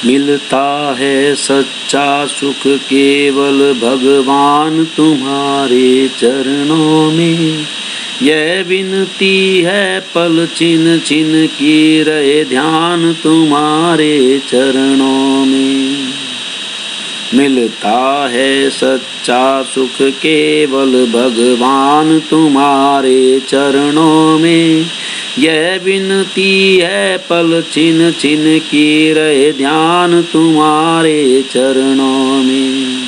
मिलता है सच्चा सुख केवल भगवान तुम्हारे चरणों में। यह विनती है पल छिन छिन की रहे ध्यान तुम्हारे चरणों में। मिलता है सच्चा सुख केवल भगवान तुम्हारे चरणों में। यह विनती है पल छिन छिन की रहे ध्यान तुम्हारे चरणों में।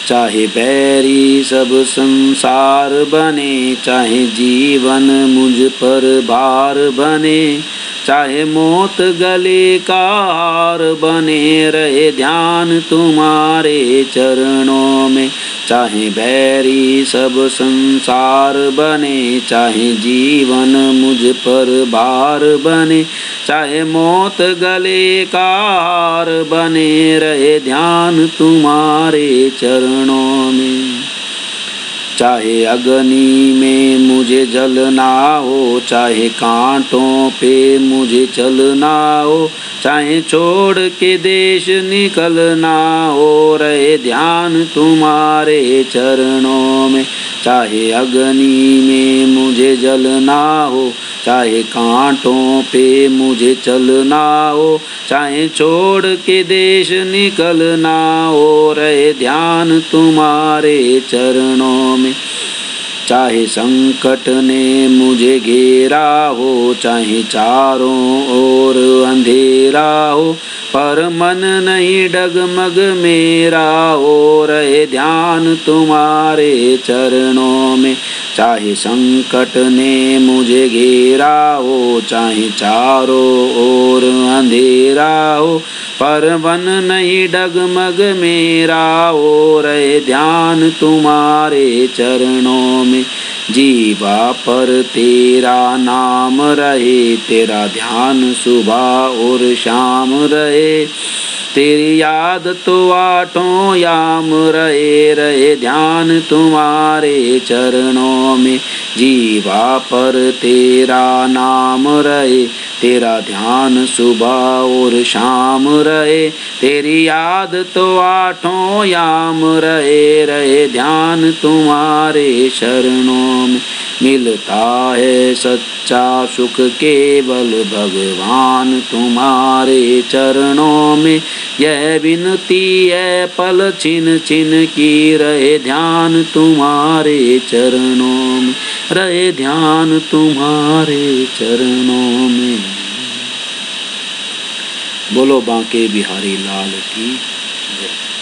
चाहे बैरी सब संसार बने, चाहे जीवन मुझ पर भार बने, चाहे मौत गले का हार बने, रहे ध्यान तुम्हारे चरणों में। चाहे बैरी सब संसार बने, चाहे जीवन मुझ पर भार बने, चाहे मौत गले का हार बने, रहे ध्यान तुम्हारे चरणों में। चाहे अग्नि में मुझे जलना हो, चाहे कांटों पे मुझे चलना हो, चाहे छोड़ के देश निकलना हो, रहे ध्यान तुम्हारे चरणों में। चाहे अग्नि में मुझे जलना हो, चाहे कांटों पे मुझे चलना हो, चाहे छोड़ के देश निकलना हो, रहे ध्यान तुम्हारे चरणों में। चाहे संकट ने मुझे घेरा हो, चाहे चारों ओर अंधेरा हो, पर मन नहीं डगमग मेरा हो, रहे ध्यान तुम्हारे चरणों में। चाहे संकट ने मुझे घेरा हो, चाहे चारों ओर अंधेरा हो, पर मन नहीं डगमग मेरा हो, रहे ध्यान तुम्हारे चरणों में। जीवा पर तेरा नाम रहे, तेरा ध्यान सुबह और शाम रहे, तेरी याद तो आठों याम रहे, रहे ध्यान तुम्हारे चरणों में। जीवा पर तेरा नाम रहे, तेरा ध्यान सुबह और शाम रहे, तेरी याद तो आठों याम रहे, रहे ध्यान तुम्हारे शरणों में। मिलता है सच्चा सुख केवल भगवान तुम्हारे चरणों में। यह विनती है पल छिन छिन की रहे ध्यान तुम्हारे चरणों में, रहे ध्यान तुम्हारे चरणों में। बोलो बांके बिहारी लाल की जय।